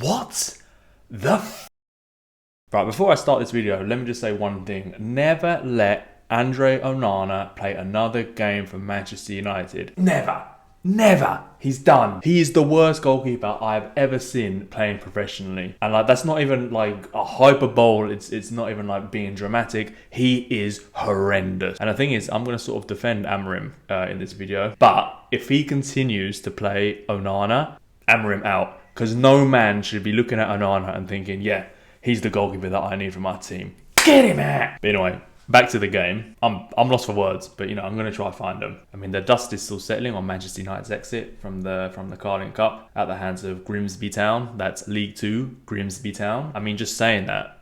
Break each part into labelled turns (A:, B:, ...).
A: What the f? Right, before I start this video, let me just say one thing. Never let Andre Onana play another game for Manchester United. Never. Never. He's done. He is the worst goalkeeper I've ever seen playing professionally. And like, that's not even like a hyperbole. It's not even like being dramatic. He is horrendous. And the thing is, I'm going to sort of defend Amorim in this video. But if he continues to play Onana, Amorim out. Because no man should be looking at Onana and thinking, yeah, he's the goalkeeper that I need for my team. Get him out! But anyway, back to the game. I'm lost for words, but you know, I'm going to try to find them. I mean, the dust is still settling on Manchester United's exit from the Carabao Cup at the hands of Grimsby Town. That's League 2, Grimsby Town. I mean, just saying that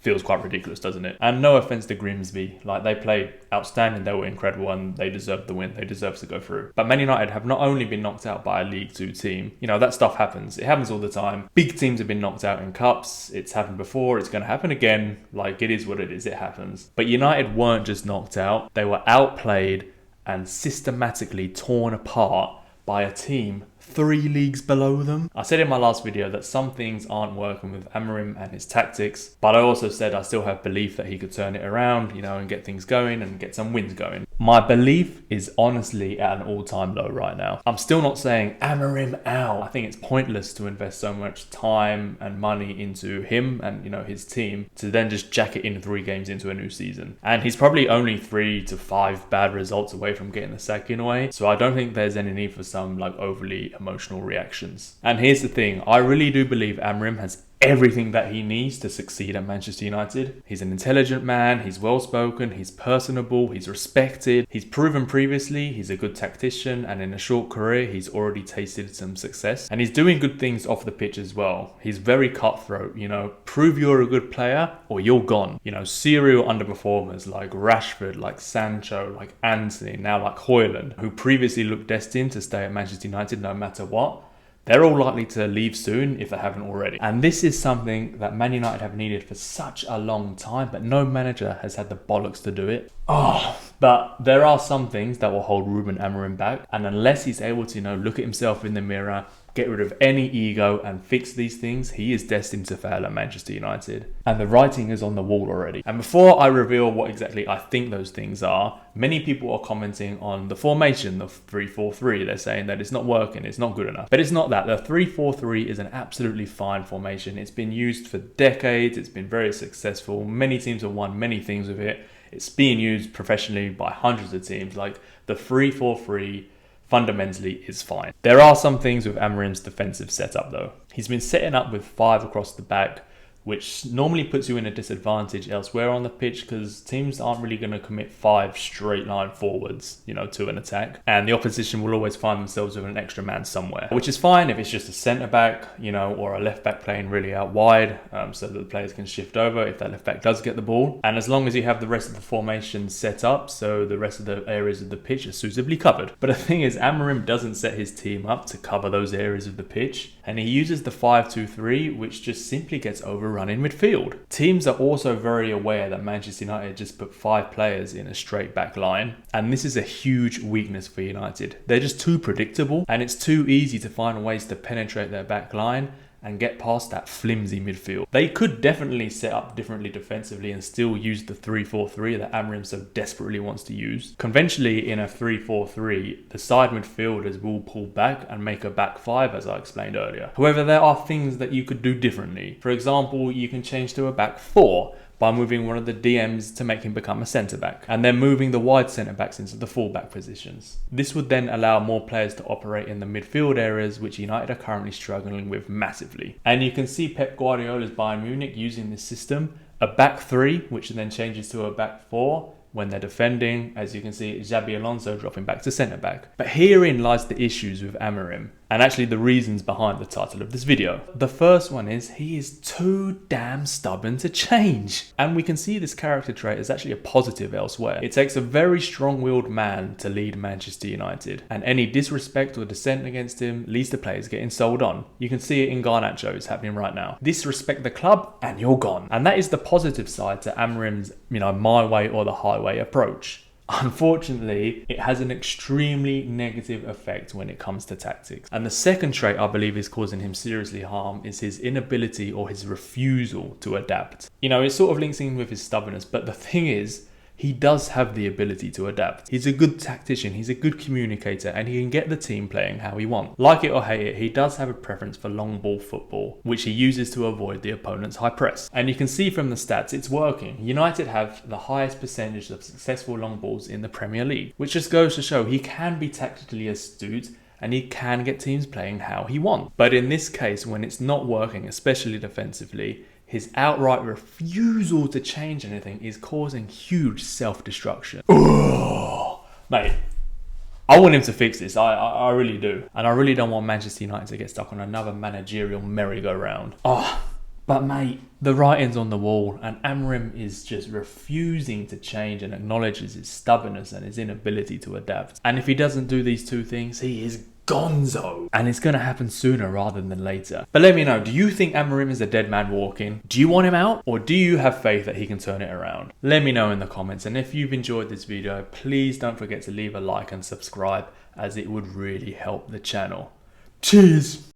A: feels quite ridiculous, doesn't it? And no offense to Grimsby, like they played outstanding, they were incredible and they deserved the win, they deserved to go through. But Man United have not only been knocked out by a League 2 team, you know, that stuff happens. It happens all the time. Big teams have been knocked out in cups, it's happened before, it's going to happen again, like it is what it is, it happens. But United weren't just knocked out, they were outplayed and systematically torn apart by a team 3 leagues below them. I said in my last video that some things aren't working with Amorim and his tactics, but I also said I still have belief that he could turn it around, you know, and get things going and get some wins going. My belief is honestly at an all-time low right now. I'm still not saying Amorim out. I think it's pointless to invest so much time and money into him and, you know, his team to then just jack it in 3 games into a new season. And he's probably only 3 to 5 bad results away from getting the sack in a way. So I don't think there's any need for some like overly emotional reactions. And here's the thing, I really do believe Amorim has everything that he needs to succeed at Manchester United. He's an intelligent man, he's well spoken, he's personable, he's respected, he's proven previously he's a good tactician, and in a short career he's already tasted some success, and he's doing good things off the pitch as well. He's very cutthroat, you know, prove you're a good player or you're gone. You know, serial underperformers like Rashford, like Sancho, like Anthony, now like Højlund, who previously looked destined to stay at Manchester United no matter what, they're all likely to leave soon if they haven't already. And this is something that Man United have needed for such a long time, but no manager has had the bollocks to do it. But there are some things that will hold Rúben Amorim back. And unless he's able to, you know, look at himself in the mirror, get rid of any ego and fix these things, he is destined to fail at Manchester United. And the writing is on the wall already. And before I reveal what exactly I think those things are, many people are commenting on the formation, the 3-4-3. They're saying that it's not working, it's not good enough. But it's not that. The 3-4-3 is an absolutely fine formation. It's been used for decades. It's been very successful. Many teams have won many things with it. It's being used professionally by hundreds of teams. Like the 3-4-3 fundamentally is fine. There are some things with Amorim's defensive setup though. He's been setting up with 5 across the back, which normally puts you in a disadvantage elsewhere on the pitch because teams aren't really going to commit 5 straight line forwards, you know, to an attack. And the opposition will always find themselves with an extra man somewhere, which is fine if it's just a centre back, you know, or a left back playing really out wide so that the players can shift over if that left back does get the ball. And as long as you have the rest of the formation set up so the rest of the areas of the pitch are suitably covered. But the thing is, Amorim doesn't set his team up to cover those areas of the pitch, and he uses the 5-2-3, which just simply gets overrun in midfield. Teams are also very aware that Manchester United just put 5 players in a straight back line, and this is a huge weakness for United. They're just too predictable, and it's too easy to find ways to penetrate their back line and get past that flimsy midfield. They could definitely set up differently defensively and still use the 3-4-3 that Amorim so desperately wants to use. Conventionally in a 3-4-3, the side midfielders will pull back and make a back 5 as I explained earlier. However, there are things that you could do differently. For example, you can change to a back 4 by moving one of the DMs to make him become a centre-back, and then moving the wide centre-backs into the full-back positions. This would then allow more players to operate in the midfield areas, which United are currently struggling with massively. And you can see Pep Guardiola's Bayern Munich using this system, a back 3, which then changes to a back 4, when they're defending. As you can see, Xabi Alonso dropping back to centre-back. But herein lies the issues with Amorim, and actually the reasons behind the title of this video. The first one is he is too damn stubborn to change. And we can see this character trait is actually a positive elsewhere. It takes a very strong-willed man to lead Manchester United, and any disrespect or dissent against him leads to players getting sold on. You can see it in Garnacho, it's happening right now. Disrespect the club and you're gone. And that is the positive side to Amorim's, you know, my way or the highway approach. Unfortunately, it has an extremely negative effect when it comes to tactics. And the second trait I believe is causing him seriously harm is his inability or his refusal to adapt. You know, it sort of links in with his stubbornness, but the thing is, he does have the ability to adapt. He's a good tactician, he's a good communicator, and he can get the team playing how he wants. Like it or hate it, he does have a preference for long ball football, which he uses to avoid the opponent's high press. And you can see from the stats, it's working. United have the highest percentage of successful long balls in the Premier League, which just goes to show he can be tactically astute and he can get teams playing how he wants. But in this case, when it's not working, especially defensively, his outright refusal to change anything is causing huge self-destruction. Mate, I want him to fix this. I really do. And I really don't want Manchester United to get stuck on another managerial merry-go-round. But mate, the writing's on the wall and Amorim is just refusing to change and acknowledges his stubbornness and his inability to adapt. And if he doesn't do these two things, he is gonzo. And it's going to happen sooner rather than later. But let me know, do you think Amorim is a dead man walking? Do you want him out? Or do you have faith that he can turn it around? Let me know in the comments. And if you've enjoyed this video, please don't forget to leave a like and subscribe, as it would really help the channel. Cheers!